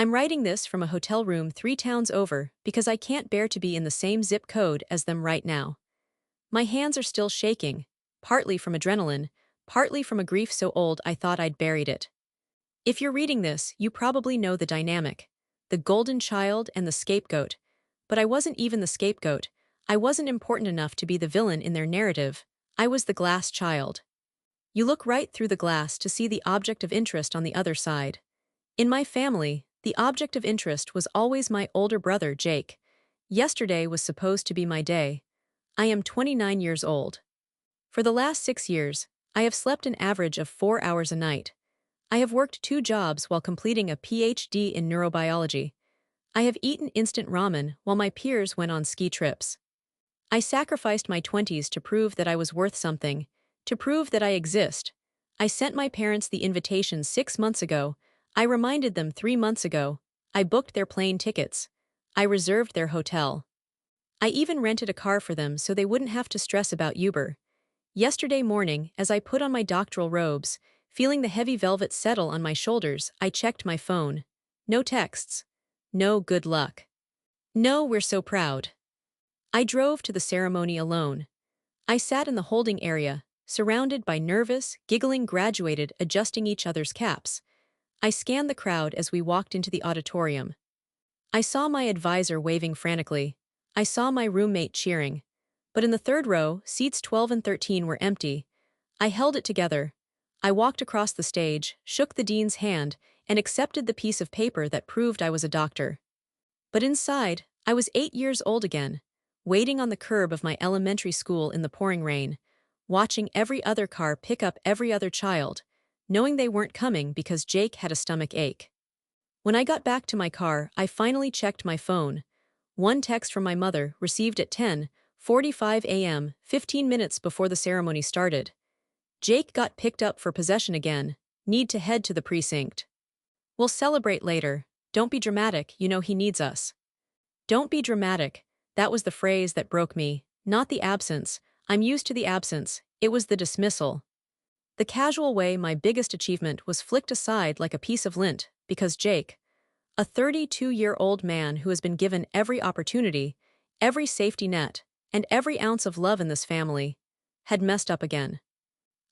I'm writing this from a hotel room 3 towns over because I can't bear to be in the same zip code as them right now. My hands are still shaking, partly from adrenaline, partly from a grief so old I thought I'd buried it. If you're reading this, you probably know the dynamic. The golden child and the scapegoat. But I wasn't even the scapegoat. I wasn't important enough to be the villain in their narrative. I was the glass child. You look right through the glass to see the object of interest on the other side. In my family, the object of interest was always my older brother, Jake. Yesterday was supposed to be my day. I am 29 years old. For the last 6 years, I have slept an average of 4 hours a night. I have worked 2 jobs while completing a PhD in neurobiology. I have eaten instant ramen while my peers went on ski trips. I sacrificed my 20s to prove that I was worth something, to prove that I exist. I sent my parents the invitation 6 months ago. I reminded them 3 months ago. I booked their plane tickets. I reserved their hotel. I even rented a car for them so they wouldn't have to stress about Uber. Yesterday morning, as I put on my doctoral robes, feeling the heavy velvet settle on my shoulders, I checked my phone. No texts. No good luck. No, we're so proud. I drove to the ceremony alone. I sat in the holding area, surrounded by nervous, giggling graduated adjusting each other's caps. I scanned the crowd as we walked into the auditorium. I saw my advisor waving frantically. I saw my roommate cheering. But in the third row, seats 12 and 13 were empty. I held it together. I walked across the stage, shook the dean's hand, and accepted the piece of paper that proved I was a doctor. But inside, I was 8 years old again, waiting on the curb of my elementary school in the pouring rain, watching every other car pick up every other child, knowing they weren't coming because Jake had a stomach ache. When I got back to my car, I finally checked my phone. One text from my mother, received at 10:45 a.m., 15 minutes before the ceremony started. Jake got picked up for possession again. Need to head to the precinct. We'll celebrate later. Don't be dramatic, you know he needs us. Don't be dramatic. That was the phrase that broke me, not the absence. I'm used to the absence. It was the dismissal. The casual way my biggest achievement was flicked aside like a piece of lint, because Jake, a 32-year-old man who has been given every opportunity, every safety net, and every ounce of love in this family, had messed up again.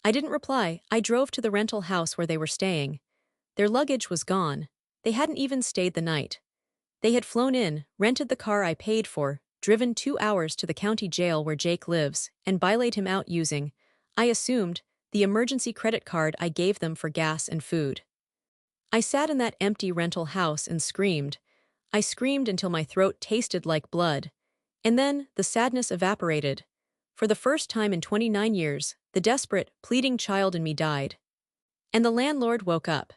I didn't reply. I drove to the rental house where they were staying. Their luggage was gone. They hadn't even stayed the night. They had flown in, rented the car I paid for, driven 2 hours to the county jail where Jake lives, and bailaid him out using, I assumed, the emergency credit card I gave them for gas and food. I sat in that empty rental house and screamed. I screamed until my throat tasted like blood. And then, the sadness evaporated. For the first time in 29 years, the desperate, pleading child in me died. And the landlord woke up.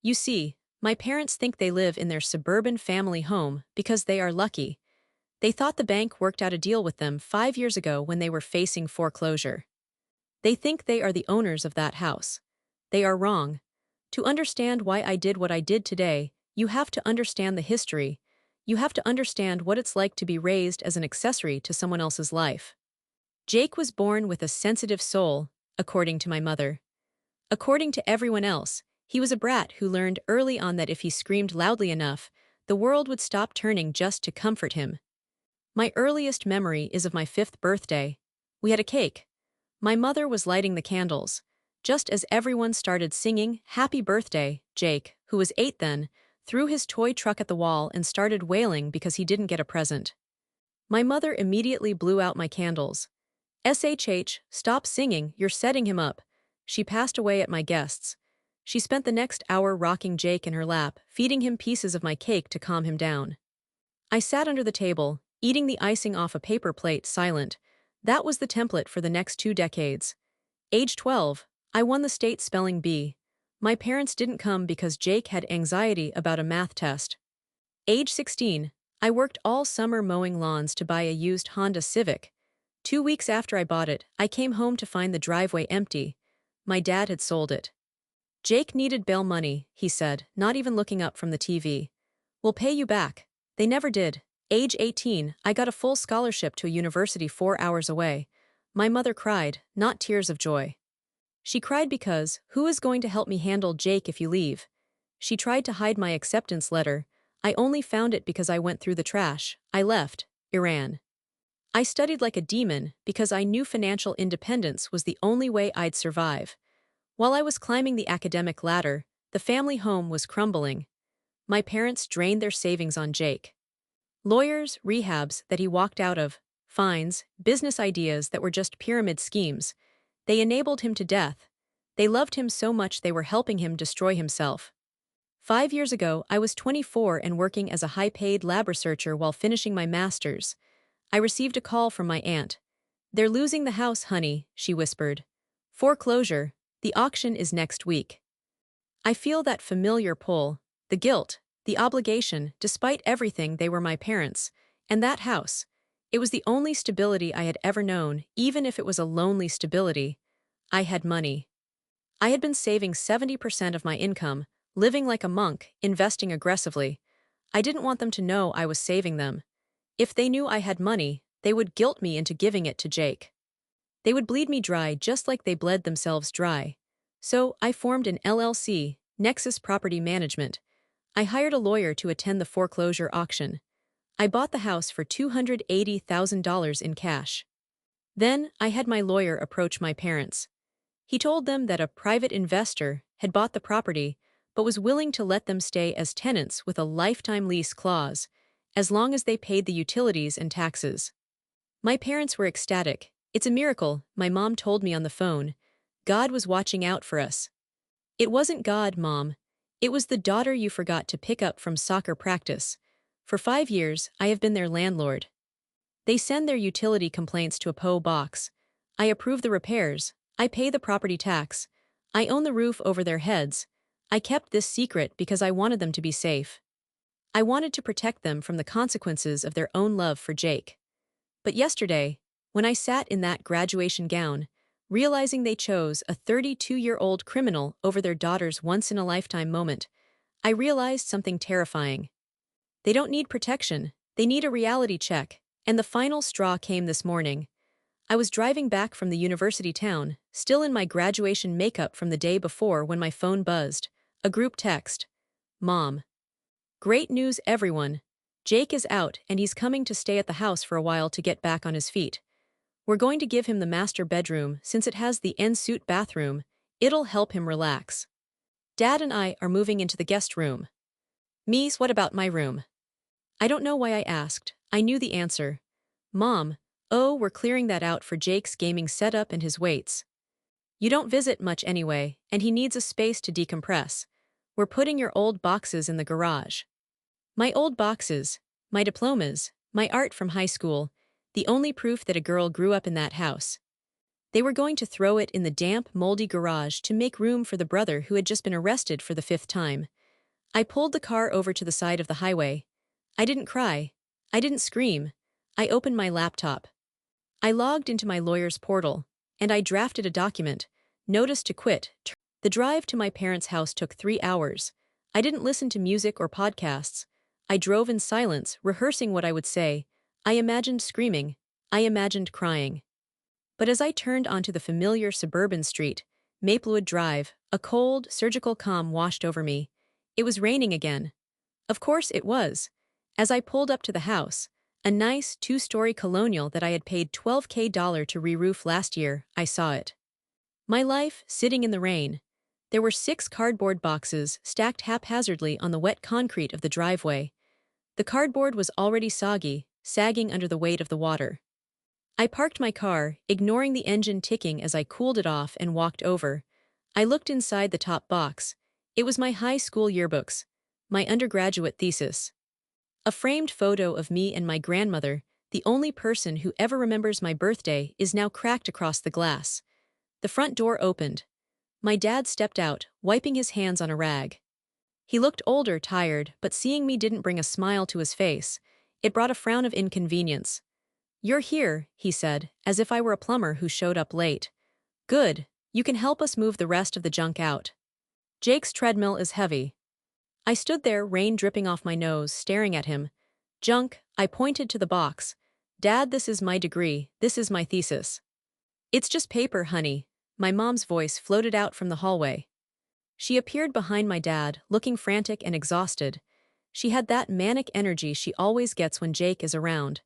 You see, my parents think they live in their suburban family home because they are lucky. They thought the bank worked out a deal with them 5 years ago when they were facing foreclosure. They think they are the owners of that house. They are wrong. To understand why I did what I did today, you have to understand the history. You have to understand what it's like to be raised as an accessory to someone else's life. Jake was born with a sensitive soul, according to my mother. According to everyone else, he was a brat who learned early on that if he screamed loudly enough, the world would stop turning just to comfort him. My earliest memory is of my 5th birthday. We had a cake. My mother was lighting the candles. Just as everyone started singing, "Happy Birthday," Jake, who was 8 then, threw his toy truck at the wall and started wailing because he didn't get a present. My mother immediately blew out my candles. "SHH, stop singing, you're setting him up." She passed away at my guests. She spent the next hour rocking Jake in her lap, feeding him pieces of my cake to calm him down. I sat under the table, eating the icing off a paper plate, silent. That was the template for the next 2 decades. Age 12, I won the state spelling bee. My parents didn't come because Jake had anxiety about a math test. Age 16, I worked all summer mowing lawns to buy a used Honda Civic. 2 weeks after I bought it, I came home to find the driveway empty. My dad had sold it. Jake needed bail money, he said, not even looking up from the TV. "We'll pay you back." They never did. Age 18, I got a full scholarship to a university 4 hours away. My mother cried, not tears of joy. She cried because, who is going to help me handle Jake if you leave? She tried to hide my acceptance letter, I only found it because I went through the trash. I left Iran. I studied like a demon because I knew financial independence was the only way I'd survive. While I was climbing the academic ladder, the family home was crumbling. My parents drained their savings on Jake. Lawyers, rehabs that he walked out of, fines, business ideas that were just pyramid schemes. They enabled him to death. They loved him so much they were helping him destroy himself. 5 years ago, I was 24 and working as a high-paid lab researcher while finishing my master's. I received a call from my aunt. "They're losing the house, honey," she whispered. "Foreclosure. The auction is next week." I feel that familiar pull, the guilt, the obligation. Despite everything, they were my parents. And that house. It was the only stability I had ever known, even if it was a lonely stability. I had money. I had been saving 70% of my income, living like a monk, investing aggressively. I didn't want them to know I was saving them. If they knew I had money, they would guilt me into giving it to Jake. They would bleed me dry just like they bled themselves dry. So, I formed an LLC, Nexus Property Management. I hired a lawyer to attend the foreclosure auction. I bought the house for $280,000 in cash. Then, I had my lawyer approach my parents. He told them that a private investor had bought the property but was willing to let them stay as tenants with a lifetime lease clause, as long as they paid the utilities and taxes. My parents were ecstatic. "It's a miracle," my mom told me on the phone. "God was watching out for us." "It wasn't God, Mom. It was the daughter you forgot to pick up from soccer practice. For 5 years, I have been their landlord. They send their utility complaints to a PO box. I approve the repairs. I pay the property tax. I own the roof over their heads. I kept this secret because I wanted them to be safe. I wanted to protect them from the consequences of their own love for Jake. But yesterday, when I sat in that graduation gown, realizing they chose a 32-year-old criminal over their daughter's once-in-a-lifetime moment, I realized something terrifying. They don't need protection, they need a reality check, and the final straw came this morning. I was driving back from the university town, still in my graduation makeup from the day before when my phone buzzed. A group text. "Mom. Great news, everyone. Jake is out and he's coming to stay at the house for a while to get back on his feet. We're going to give him the master bedroom since it has the en-suite bathroom. It'll help him relax. Dad and I are moving into the guest room." "Mies, what about my room?" I don't know why I asked. I knew the answer. "Mom, oh, we're clearing that out for Jake's gaming setup and his weights. You don't visit much anyway, and he needs a space to decompress. We're putting your old boxes in the garage." My old boxes, my diplomas, my art from high school, the only proof that a girl grew up in that house. They were going to throw it in the damp, moldy garage to make room for the brother who had just been arrested for the 5th time. I pulled the car over to the side of the highway. I didn't cry. I didn't scream. I opened my laptop. I logged into my lawyer's portal, and I drafted a document, notice to quit. The drive to my parents' house took 3 hours. I didn't listen to music or podcasts. I drove in silence, rehearsing what I would say. I imagined screaming. I imagined crying. But as I turned onto the familiar suburban street, Maplewood Drive, a cold, surgical calm washed over me. It was raining again. Of course it was. As I pulled up to the house, a nice 2-story colonial that I had paid $12K to re-roof last year, I saw it. My life, sitting in the rain. There were 6 cardboard boxes stacked haphazardly on the wet concrete of the driveway. The cardboard was already soggy, sagging under the weight of the water. I parked my car, ignoring the engine ticking as I cooled it off and walked over. I looked inside the top box. It was my high school yearbooks, my undergraduate thesis. A framed photo of me and my grandmother, the only person who ever remembers my birthday, is now cracked across the glass. The front door opened. My dad stepped out, wiping his hands on a rag. He looked older, tired, but seeing me didn't bring a smile to his face. It brought a frown of inconvenience. "You're here," he said, as if I were a plumber who showed up late. "Good. You can help us move the rest of the junk out. Jake's treadmill is heavy." I stood there, rain dripping off my nose, staring at him. "Junk," I pointed to the box. "Dad, this is my degree, this is my thesis." "It's just paper, honey." My mom's voice floated out from the hallway. She appeared behind my dad, looking frantic and exhausted. She had that manic energy she always gets when Jake is around.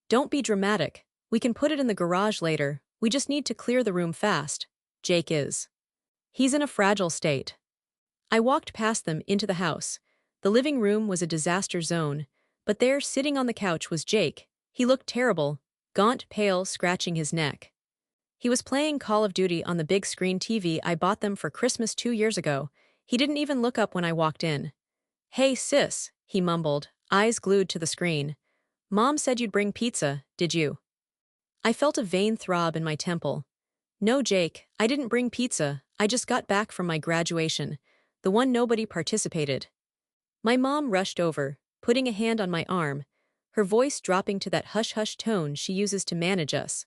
Don't be dramatic. We can put it in the garage later. We just need to clear the room fast. Jake is. He's in a fragile state. I walked past them into the house. The living room was a disaster zone, but there, sitting on the couch, was Jake. He looked terrible, gaunt, pale, scratching his neck. He was playing Call of Duty on the big screen TV I bought them for Christmas 2 years ago. He didn't even look up when I walked in. "Hey, sis," he mumbled, eyes glued to the screen. "Mom said you'd bring pizza, did you?" I felt a vain throb in my temple. "No, Jake, I didn't bring pizza. I just got back from my graduation, the one nobody participated." My mom rushed over, putting a hand on my arm, her voice dropping to that hush-hush tone she uses to manage us.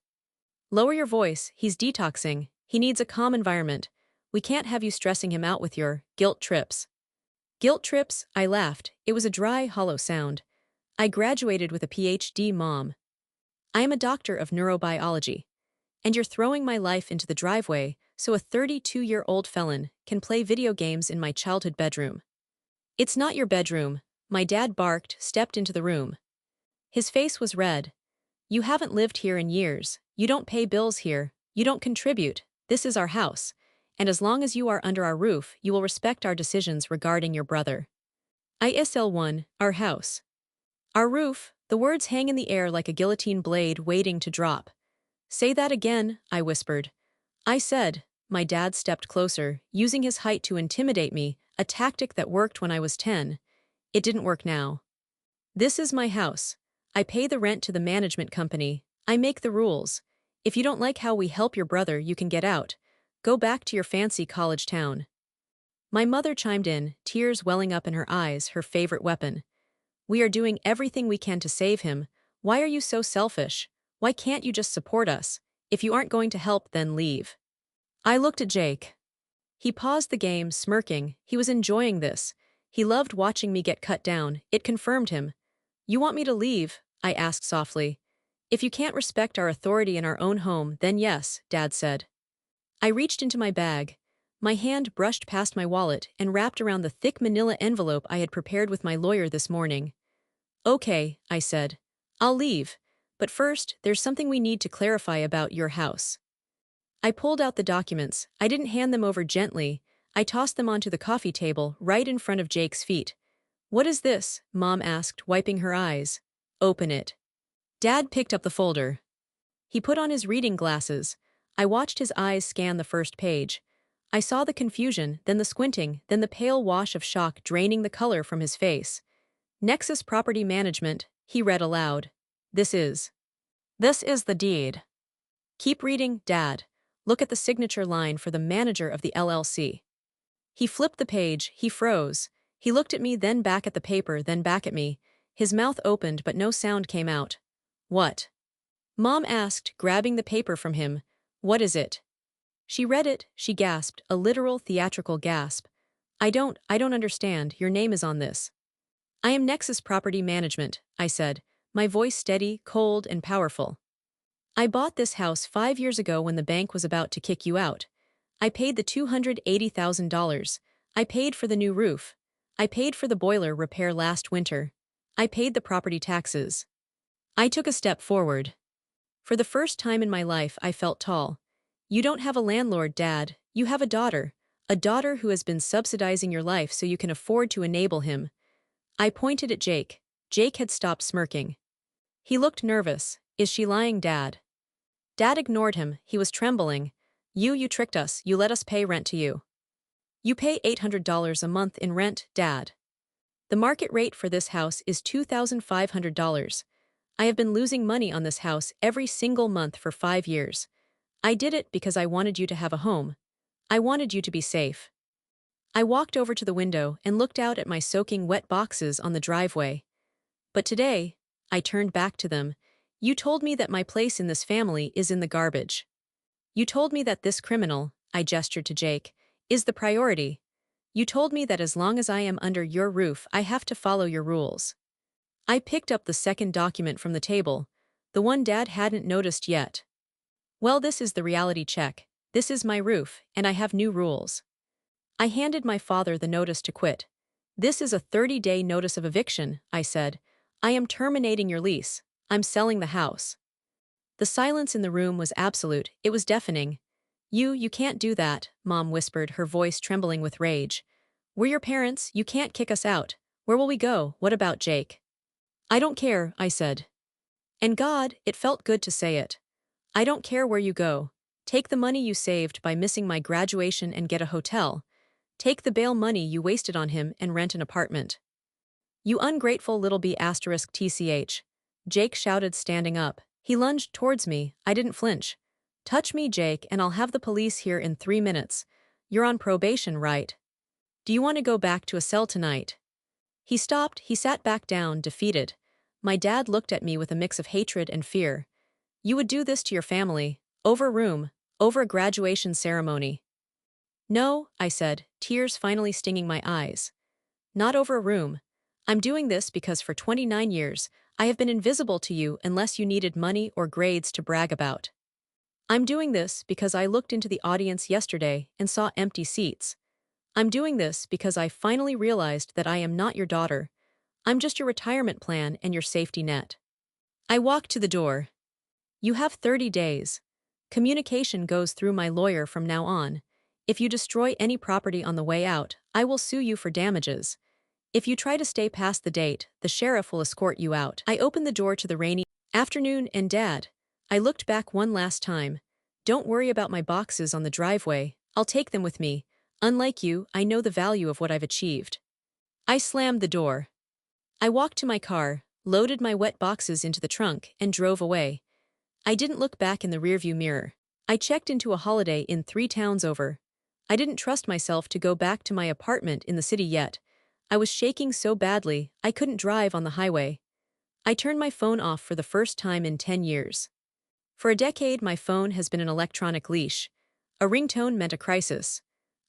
"Lower your voice, he's detoxing. He needs a calm environment. We can't have you stressing him out with your guilt trips." "Guilt trips?" I laughed. It was a dry, hollow sound. "I graduated with a PhD, Mom. I am a doctor of neurobiology. And you're throwing my life into the driveway so a 32-year-old felon can play video games in my childhood bedroom." "It's not your bedroom," my dad barked, stepped into the room. His face was red. "You haven't lived here in years. You don't pay bills here. You don't contribute. This is our house. And as long as you are under our roof, you will respect our decisions regarding your brother." ISL1, our house. Our roof, the words hang in the air like a guillotine blade waiting to drop. "Say that again," I whispered. "I said," my dad stepped closer, using his height to intimidate me, a tactic that worked when I was 10. It didn't work now. "This is my house. I pay the rent to the management company. I make the rules. If you don't like how we help your brother, you can get out. Go back to your fancy college town." My mother chimed in, tears welling up in her eyes, her favorite weapon. "We are doing everything we can to save him. Why are you so selfish? Why can't you just support us? If you aren't going to help, then leave." I looked at Jake. He paused the game, smirking. He was enjoying this. He loved watching me get cut down. It confirmed him. "You want me to leave?" I asked softly. "If you can't respect our authority in our own home, then yes," Dad said. I reached into my bag. My hand brushed past my wallet and wrapped around the thick manila envelope I had prepared with my lawyer this morning. "Okay," I said. "I'll leave. But first, there's something we need to clarify about your house." I pulled out the documents. I didn't hand them over gently. I tossed them onto the coffee table, right in front of Jake's feet. "What is this?" Mom asked, wiping her eyes. "Open it." Dad picked up the folder. He put on his reading glasses. I watched his eyes scan the first page. I saw the confusion, then the squinting, then the pale wash of shock draining the color from his face. "Nexus Property Management," he read aloud. This is the deed." "Keep reading, Dad. Look at the signature line for the manager of the LLC." He flipped the page. He froze. He looked at me, then back at the paper, then back at me. His mouth opened, but no sound came out. "What?" Mom asked, grabbing the paper from him. "What is it?" She read it, she gasped, a literal theatrical gasp. I don't understand. Your name is on this." "I am Nexus Property Management," I said, my voice steady, cold, and powerful. "I bought this house 5 years ago when the bank was about to kick you out. I paid the $280,000. I paid for the new roof. I paid for the boiler repair last winter. I paid the property taxes." I took a step forward. For the first time in my life, I felt tall. "You don't have a landlord, Dad. You have a daughter who has been subsidizing your life so you can afford to enable him." I pointed at Jake. Jake had stopped smirking. He looked nervous. "Is she lying, Dad?" Dad ignored him. He was trembling. You tricked us. You let us pay rent to you. You pay $800 a month in rent, Dad. The market rate for this house is $2,500. I have been losing money on this house every single month for 5 years. I did it because I wanted you to have a home. I wanted you to be safe." I walked over to the window and looked out at my soaking wet boxes on the driveway. "But today," I turned back to them, "you told me that my place in this family is in the garbage. You told me that this criminal," I gestured to Jake, "is the priority. You told me that as long as I am under your roof, I have to follow your rules." I picked up the second document from the table, the one Dad hadn't noticed yet. "Well, this is the reality check. This is my roof, and I have new rules." I handed my father the notice to quit. This is a 30-day notice of eviction, I said. I am terminating your lease. I'm selling the house. The silence in the room was absolute, it was deafening. You can't do that, Mom whispered, her voice trembling with rage. We're your parents, you can't kick us out. Where will we go? What about Jake? I don't care, I said. And God, it felt good to say it. I don't care where you go. Take the money you saved by missing my graduation and get a hotel. Take the bail money you wasted on him and rent an apartment. You ungrateful little b*tch. Jake shouted, standing up. He lunged towards me. I didn't flinch. Touch me, Jake, and I'll have the police here in 3 minutes. You're on probation, right? Do you want to go back to a cell tonight? He stopped, he sat back down, defeated. My dad looked at me with a mix of hatred and fear. You would do this to your family, over a room, over a graduation ceremony. No, I said, tears finally stinging my eyes. Not over a room. I'm doing this because for 29 years, I have been invisible to you unless you needed money or grades to brag about. I'm doing this because I looked into the audience yesterday and saw empty seats. I'm doing this because I finally realized that I am not your daughter. I'm just your retirement plan and your safety net. I walked to the door. You have 30 days. Communication goes through my lawyer from now on. If you destroy any property on the way out, I will sue you for damages. If you try to stay past the date, the sheriff will escort you out. I opened the door to the rainy afternoon and Dad. I looked back one last time. Don't worry about my boxes on the driveway, I'll take them with me. Unlike you, I know the value of what I've achieved. I slammed the door. I walked to my car, loaded my wet boxes into the trunk, and drove away. I didn't look back in the rearview mirror. I checked into a Holiday Inn 3 towns over. I didn't trust myself to go back to my apartment in the city yet. I was shaking so badly, I couldn't drive on the highway. I turned my phone off for the first time in 10 years. For a decade, my phone has been an electronic leash. A ringtone meant a crisis.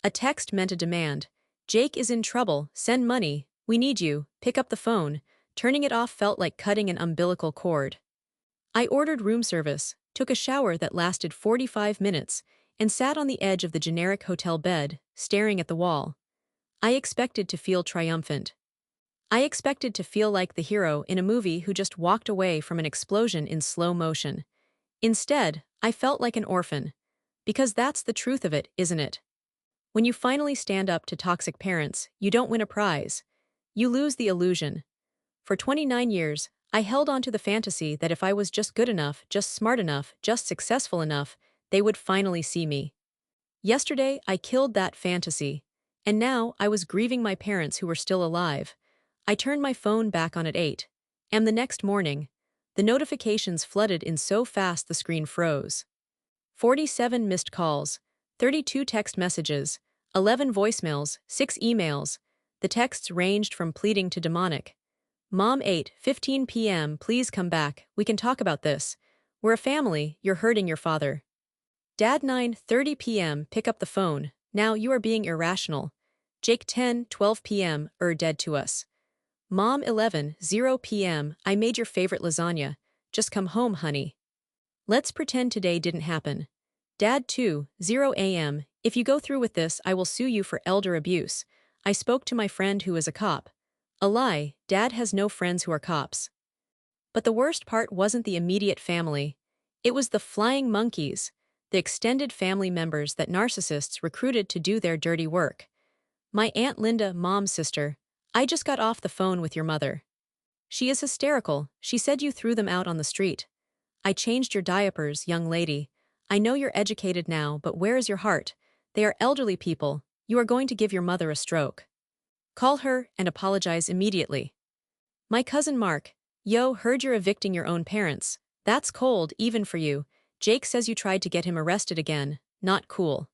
A text meant a demand. Jake is in trouble, send money, we need you, pick up the phone. Turning it off felt like cutting an umbilical cord. I ordered room service, took a shower that lasted 45 minutes, and sat on the edge of the generic hotel bed, staring at the wall. I expected to feel triumphant. I expected to feel like the hero in a movie who just walked away from an explosion in slow motion. Instead, I felt like an orphan. Because that's the truth of it, isn't it? When you finally stand up to toxic parents, you don't win a prize. You lose the illusion. For 29 years, I held on to the fantasy that if I was just good enough, just smart enough, just successful enough, they would finally see me. Yesterday, I killed that fantasy. And now, I was grieving my parents who were still alive. I turned my phone back on at 8. And the next morning, the notifications flooded in so fast the screen froze. 47 missed calls, 32 text messages, 11 voicemails, 6 emails. The texts ranged from pleading to demonic. Mom 8:15 p.m. Please come back, we can talk about this. We're a family, you're hurting your father. Dad 9:30 p.m. Pick up the phone, now you are being irrational. Jake 10:12 p.m. Dead to us. Mom 11:0 p.m. I made your favorite lasagna, just come home honey. Let's pretend today didn't happen. Dad 2:0 a.m. If you go through with this I will sue you for elder abuse. I spoke to my friend who is a cop. A lie, Dad has no friends who are cops. But the worst part wasn't the immediate family. It was the flying monkeys, the extended family members that narcissists recruited to do their dirty work. My Aunt Linda, Mom's sister. I just got off the phone with your mother. She is hysterical, she said you threw them out on the street. I changed your diapers, young lady. I know you're educated now, but where is your heart? They are elderly people, you are going to give your mother a stroke. Call her and apologize immediately. My cousin Mark, yo, heard you're evicting your own parents. That's cold, even for you. Jake says you tried to get him arrested again. Not cool.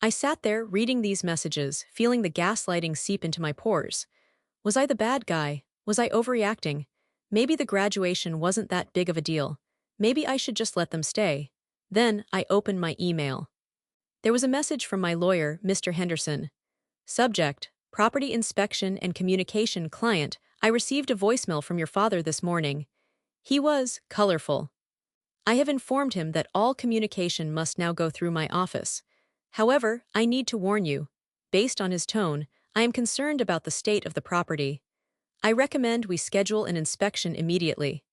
I sat there reading these messages, feeling the gaslighting seep into my pores. Was I the bad guy? Was I overreacting? Maybe the graduation wasn't that big of a deal. Maybe I should just let them stay. Then I opened my email. There was a message from my lawyer, Mr. Henderson. Subject: Property Inspection and Communication Client. I received a voicemail from your father this morning. He was colorful. I have informed him that all communication must now go through my office. However, I need to warn you. Based on his tone, I am concerned about the state of the property. I recommend we schedule an inspection immediately.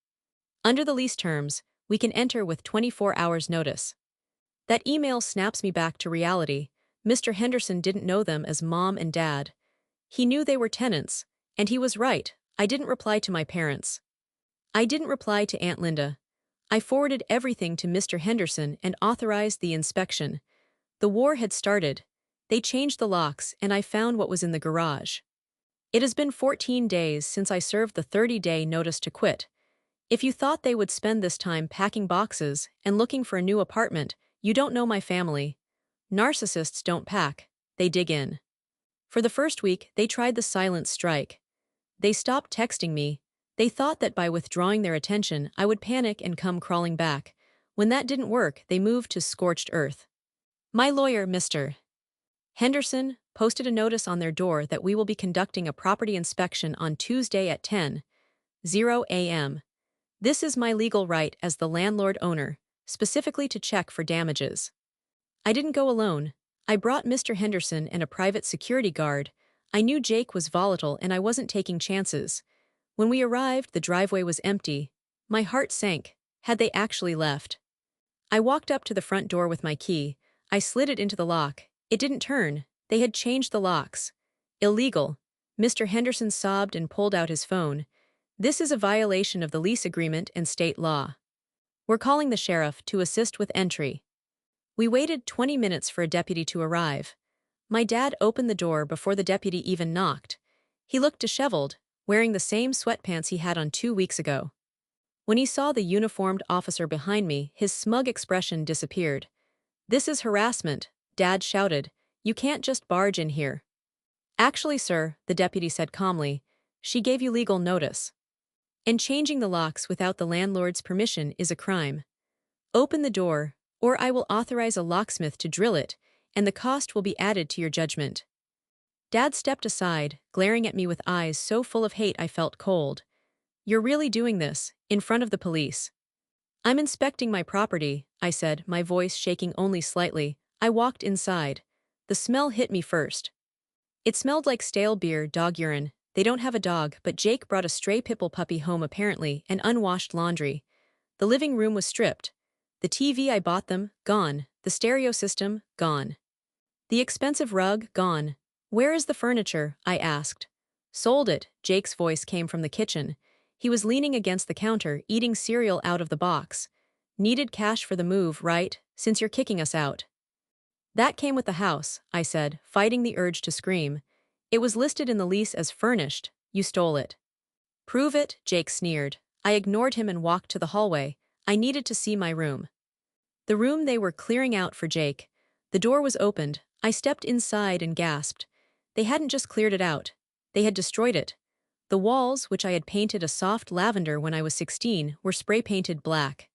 Under the lease terms, we can enter with 24 hours notice. That email snaps me back to reality. Mr. Henderson didn't know them as Mom and Dad. He knew they were tenants, and he was right. I didn't reply to my parents. I didn't reply to Aunt Linda. I forwarded everything to Mr. Henderson and authorized the inspection. The war had started. They changed the locks, and I found what was in the garage. It has been 14 days since I served the 30-day notice to quit. If you thought they would spend this time packing boxes and looking for a new apartment, you don't know my family. Narcissists don't pack, they dig in. For the first week, they tried the silent strike. They stopped texting me. They thought that by withdrawing their attention, I would panic and come crawling back. When that didn't work, they moved to scorched earth. My lawyer, Mr. Henderson, posted a notice on their door that we will be conducting a property inspection on Tuesday at 10:00 a.m. This is my legal right as the landlord owner, specifically to check for damages. I didn't go alone. I brought Mr. Henderson and a private security guard. I knew Jake was volatile and I wasn't taking chances. When we arrived, the driveway was empty. My heart sank. Had they actually left? I walked up to the front door with my key. I slid it into the lock. It didn't turn. They had changed the locks. Illegal. Mr. Henderson sobbed and pulled out his phone. This is a violation of the lease agreement and state law. We're calling the sheriff to assist with entry. We waited 20 minutes for a deputy to arrive. My dad opened the door before the deputy even knocked. He looked disheveled, wearing the same sweatpants he had on 2 weeks ago. When he saw the uniformed officer behind me, his smug expression disappeared. "This is harassment," Dad shouted. "You can't just barge in here." "Actually, sir," the deputy said calmly, "she gave you legal notice. And changing the locks without the landlord's permission is a crime. Open the door, or I will authorize a locksmith to drill it, and the cost will be added to your judgment." Dad stepped aside, glaring at me with eyes so full of hate I felt cold. "You're really doing this, in front of the police?" "I'm inspecting my property," I said, my voice shaking only slightly. I walked inside. The smell hit me first. It smelled like stale beer, dog urine. They don't have a dog, but Jake brought a stray pitbull puppy home apparently, and unwashed laundry. The living room was stripped. The TV I bought them, gone. The stereo system, gone. The expensive rug, gone. "Where is the furniture?" I asked. "Sold it," Jake's voice came from the kitchen. He was leaning against the counter, eating cereal out of the box. "Needed cash for the move, right? Since you're kicking us out." "That came with the house," I said, fighting the urge to scream. "It was listed in the lease as furnished. You stole it." "Prove it," Jake sneered. I ignored him and walked to the hallway. I needed to see my room. The room they were clearing out for Jake. The door was opened. I stepped inside and gasped. They hadn't just cleared it out. They had destroyed it. The walls, which I had painted a soft lavender when I was 16, were spray-painted black.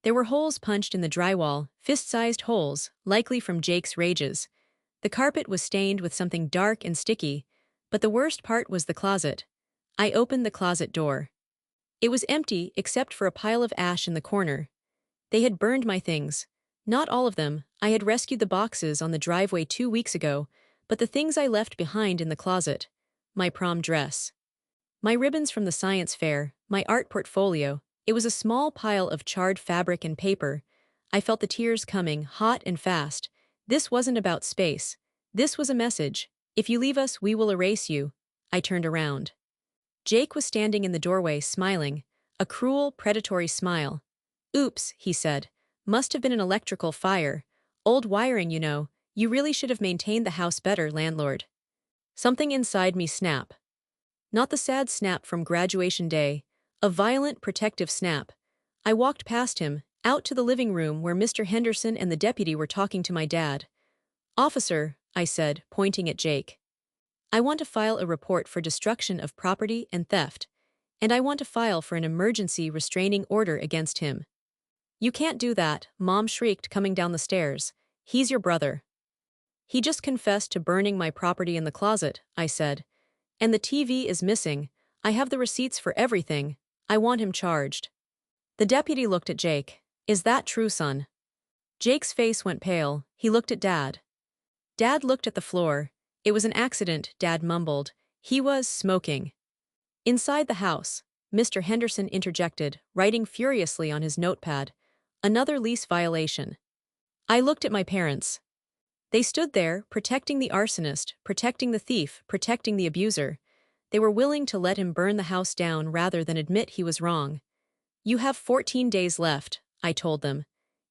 There were holes punched in the drywall, fist-sized holes, likely from Jake's rages. The carpet was stained with something dark and sticky, but the worst part was the closet. I opened the closet door. It was empty except for a pile of ash in the corner. They had burned my things. Not all of them. I had rescued the boxes on the driveway 2 weeks ago, but the things I left behind in the closet. My prom dress. My ribbons from the science fair, my art portfolio. It was a small pile of charred fabric and paper. I felt the tears coming, hot and fast. This wasn't about space. This was a message. "If you leave us, we will erase you." I turned around. Jake was standing in the doorway, smiling. A cruel, predatory smile. "Oops," he said. "Must have been an electrical fire. Old wiring, you know. You really should have maintained the house better, landlord." Something inside me snapped. Not the sad snap from graduation day. A violent, protective snap. I walked past him, out to the living room where Mr. Henderson and the deputy were talking to my dad. "Officer," I said, pointing at Jake. "I want to file a report for destruction of property and theft, and I want to file for an emergency restraining order against him." "You can't do that," Mom shrieked coming down the stairs. "He's your brother." "He just confessed to burning my property in the closet," I said. "And the TV is missing. I have the receipts for everything. I want him charged." The deputy looked at Jake. "Is that true, son?" Jake's face went pale. He looked at Dad. Dad looked at the floor. It was an accident, Dad mumbled. He was smoking. Inside the house, Mr. Henderson interjected, writing furiously on his notepad. Another lease violation. I looked at my parents. They stood there, protecting the arsonist, protecting the thief, protecting the abuser. They were willing to let him burn the house down rather than admit he was wrong. You have 14 days left, I told them.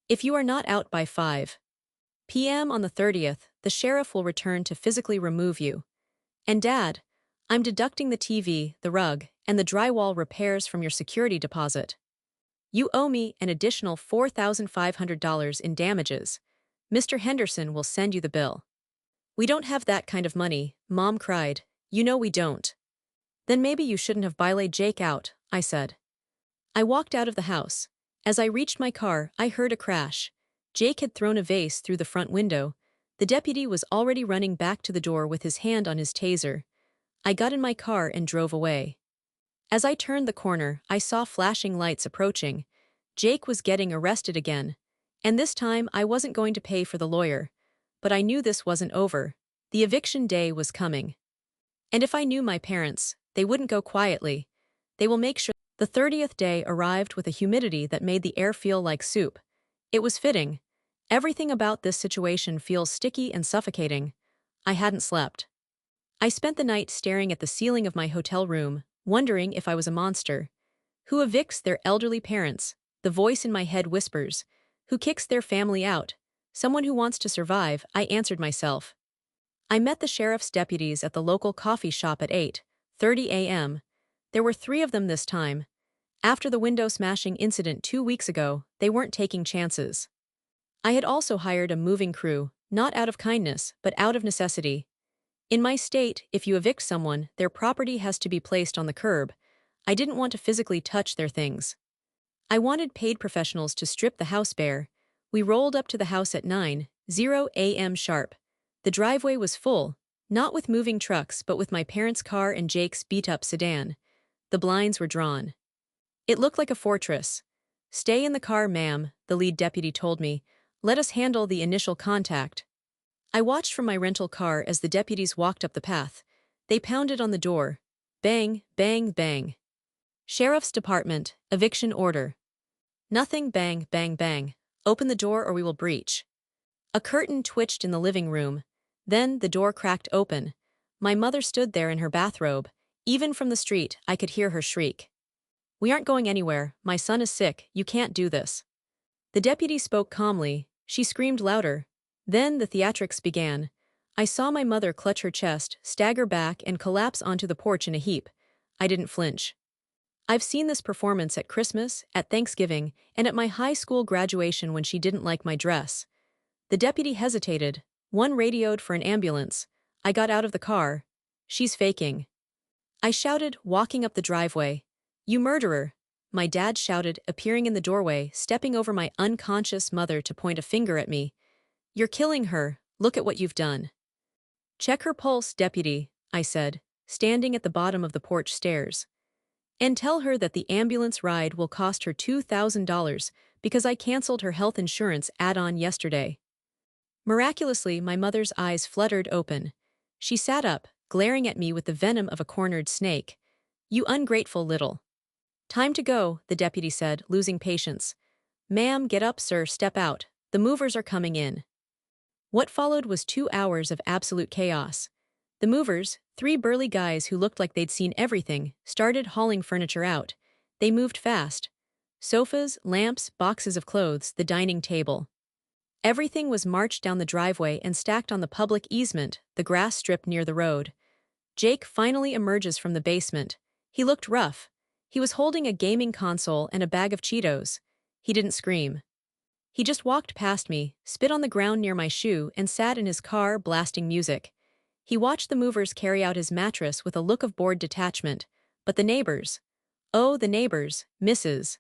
If you are not out by 5 p.m. on the 30th, the sheriff will return to physically remove you. And Dad, I'm deducting the TV, the rug, and the drywall repairs from your security deposit. You owe me an additional $4,500 in damages. Mr. Henderson will send you the bill. We don't have that kind of money, Mom cried. You know we don't. Then maybe you shouldn't have bylaid Jake out, I said. I walked out of the house. As I reached my car, I heard a crash. Jake had thrown a vase through the front window. The deputy was already running back to the door with his hand on his taser. I got in my car and drove away. As I turned the corner, I saw flashing lights approaching. Jake was getting arrested again. And this time I wasn't going to pay for the lawyer. But I knew this wasn't over. The eviction day was coming. And if I knew my parents, they wouldn't go quietly. They will make sure. The 30th day arrived with a humidity that made the air feel like soup. It was fitting. Everything about this situation feels sticky and suffocating. I hadn't slept. I spent the night staring at the ceiling of my hotel room, wondering if I was a monster. Who evicts their elderly parents? The voice in my head whispers. Who kicks their family out? Someone who wants to survive, I answered myself. I met the sheriff's deputies at the local coffee shop at 8:30 a.m. There were 3 of them this time. After the window smashing incident 2 weeks ago, they weren't taking chances. I had also hired a moving crew, not out of kindness, but out of necessity. In my state, if you evict someone, their property has to be placed on the curb. I didn't want to physically touch their things. I wanted paid professionals to strip the house bare. We rolled up to the house at 9:00 a.m. sharp. The driveway was full, not with moving trucks but with my parents' car and Jake's beat-up sedan. The blinds were drawn. It looked like a fortress. Stay in the car, ma'am, the lead deputy told me. Let us handle the initial contact. I watched from my rental car as the deputies walked up the path. They pounded on the door. Bang, bang, bang. Sheriff's Department, eviction order. Nothing, bang, bang, bang. Open the door or we will breach. A curtain twitched in the living room. Then the door cracked open. My mother stood there in her bathrobe. Even from the street, I could hear her shriek. We aren't going anywhere. My son is sick. You can't do this. The deputy spoke calmly. She screamed louder. Then the theatrics began. I saw my mother clutch her chest, stagger back, and collapse onto the porch in a heap. I didn't flinch. I've seen this performance at Christmas, at Thanksgiving, and at my high school graduation when she didn't like my dress. The deputy hesitated. One radioed for an ambulance. I got out of the car. She's faking. I shouted, walking up the driveway. You murderer! My dad shouted, appearing in the doorway, stepping over my unconscious mother to point a finger at me. You're killing her. Look at what you've done. Check her pulse, deputy, I said, standing at the bottom of the porch stairs. And tell her that the ambulance ride will cost her $2,000 because I canceled her health insurance add-on yesterday. Miraculously, my mother's eyes fluttered open. She sat up, glaring at me with the venom of a cornered snake. You ungrateful little. Time to go, the deputy said, losing patience. Ma'am, get up, sir, step out. The movers are coming in. What followed was 2 hours of absolute chaos. The movers, 3 burly guys who looked like they'd seen everything, started hauling furniture out. They moved fast. Sofas, lamps, boxes of clothes, the dining table. Everything was marched down the driveway and stacked on the public easement, the grass strip near the road. Jake finally emerges from the basement. He looked rough. He was holding a gaming console and a bag of Cheetos. He didn't scream. He just walked past me, spit on the ground near my shoe, and sat in his car blasting music. He watched the movers carry out his mattress with a look of bored detachment. But the neighbors. Oh, the neighbors, Mrs.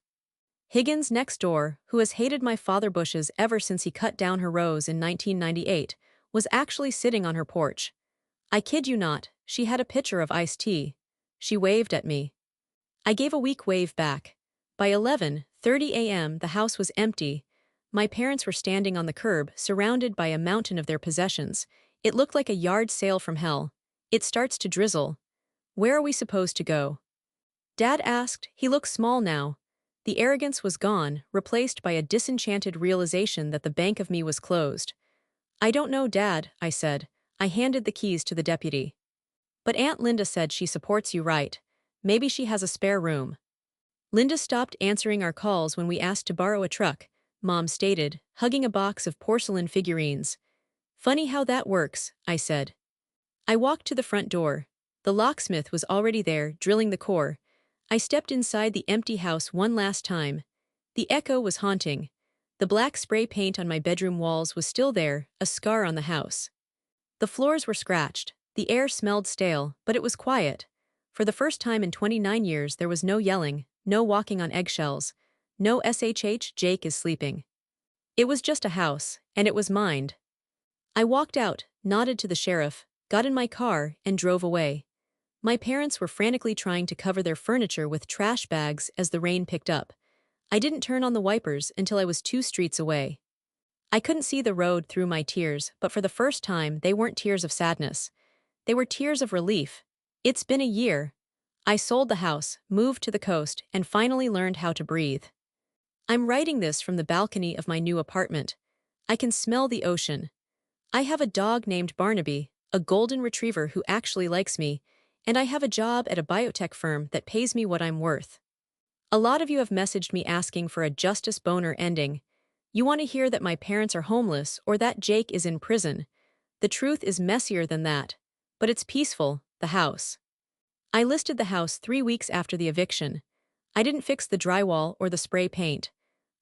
Higgins next door, who has hated my father bushes ever since he cut down her rose in 1998, was actually sitting on her porch. I kid you not, she had a pitcher of iced tea. She waved at me. I gave a weak wave back. By 11:30 a.m. the house was empty. My parents were standing on the curb, surrounded by a mountain of their possessions. It looked like a yard sale from hell. It starts to drizzle. Where are we supposed to go? Dad asked. He looked small now. The arrogance was gone, replaced by a disenchanted realization that the bank of me was closed. I don't know, Dad, I said. I handed the keys to the deputy. But Aunt Linda said she supports you, right? Maybe she has a spare room. Linda stopped answering our calls when we asked to borrow a truck, Mom stated, hugging a box of porcelain figurines. Funny how that works, I said. I walked to the front door. The locksmith was already there, drilling the core. I stepped inside the empty house one last time. The echo was haunting. The black spray paint on my bedroom walls was still there, a scar on the house. The floors were scratched. The air smelled stale, but it was quiet. For the first time in 29 years there was no yelling, no walking on eggshells, no SHH Jake is sleeping. It was just a house, and it was mine. I walked out, nodded to the sheriff, got in my car, and drove away. My parents were frantically trying to cover their furniture with trash bags as the rain picked up. I didn't turn on the wipers until I was 2 streets away. I couldn't see the road through my tears, but for the first time they weren't tears of sadness. They were tears of relief. It's been a year. I sold the house, moved to the coast, and finally learned how to breathe. I'm writing this from the balcony of my new apartment. I can smell the ocean. I have a dog named Barnaby, a golden retriever who actually likes me, and I have a job at a biotech firm that pays me what I'm worth. A lot of you have messaged me asking for a Justice Boner ending. You want to hear that my parents are homeless or that Jake is in prison. The truth is messier than that. But it's peaceful, the house. I listed the house 3 weeks after the eviction. I didn't fix the drywall or the spray paint.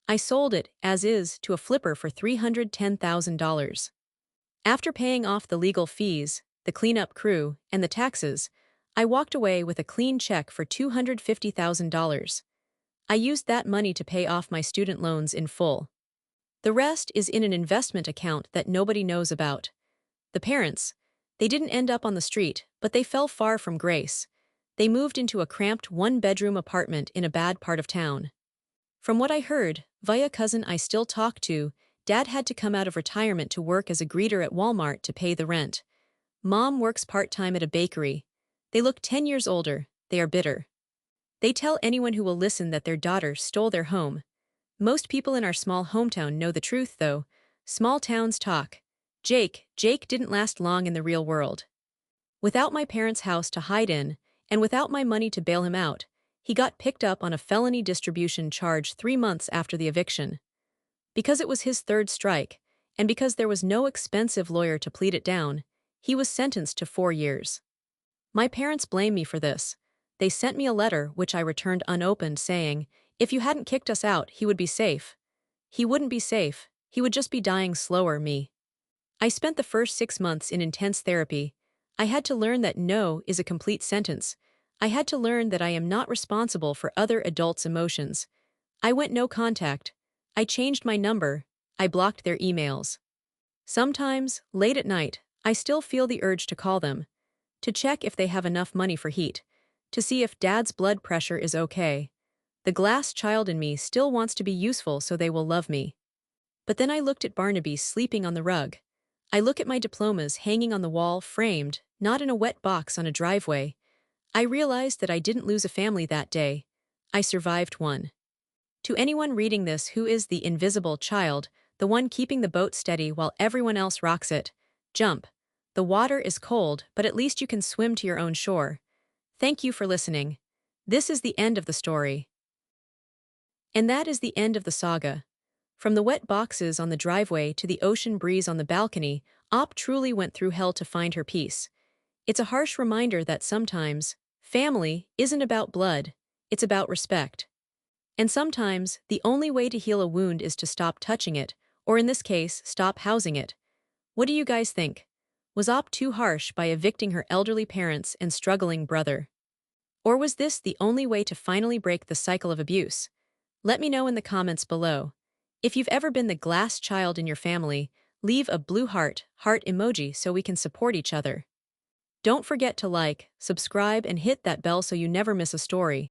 I sold it, as is, to a flipper for $310,000. After paying off the legal fees, the cleanup crew, and the taxes, I walked away with a clean check for $250,000. I used that money to pay off my student loans in full. The rest is in an investment account that nobody knows about. The parents, they didn't end up on the street, but they fell far from grace. They moved into a cramped 1-bedroom apartment in a bad part of town. From what I heard, via a cousin I still talk to, Dad had to come out of retirement to work as a greeter at Walmart to pay the rent. Mom works part-time at a bakery. They look 10 years older. They are bitter. They tell anyone who will listen that their daughter stole their home. Most people in our small hometown know the truth, though. Small towns talk. Jake didn't last long in the real world. Without my parents' house to hide in, and without my money to bail him out, he got picked up on a felony distribution charge 3 months after the eviction. Because it was his 3rd strike, and because there was no expensive lawyer to plead it down, he was sentenced to 4 years. My parents blame me for this. They sent me a letter which I returned unopened saying, if you hadn't kicked us out, he would be safe. He wouldn't be safe. He would just be dying slower, me. I spent the first 6 months in intense therapy. I had to learn that no is a complete sentence. I had to learn that I am not responsible for other adults' emotions. I went no contact. I changed my number. I blocked their emails. Sometimes, late at night, I still feel the urge to call them, to check if they have enough money for heat, to see if Dad's blood pressure is okay. The glass child in me still wants to be useful so they will love me. But then I looked at Barnaby sleeping on the rug. I look at my diplomas hanging on the wall, framed, not in a wet box on a driveway. I realized that I didn't lose a family that day. I survived one. To anyone reading this who is the invisible child, the one keeping the boat steady while everyone else rocks it, jump. The water is cold, but at least you can swim to your own shore. Thank you for listening. This is the end of the story. And that is the end of the saga. From the wet boxes on the driveway to the ocean breeze on the balcony, Op truly went through hell to find her peace. It's a harsh reminder that sometimes, family isn't about blood, it's about respect. And sometimes, the only way to heal a wound is to stop touching it, or in this case, stop housing it. What do you guys think? Was Op too harsh by evicting her elderly parents and struggling brother? Or was this the only way to finally break the cycle of abuse? Let me know in the comments below. If you've ever been the glass child in your family, leave a blue heart emoji so we can support each other. Don't forget to like, subscribe, and hit that bell so you never miss a story.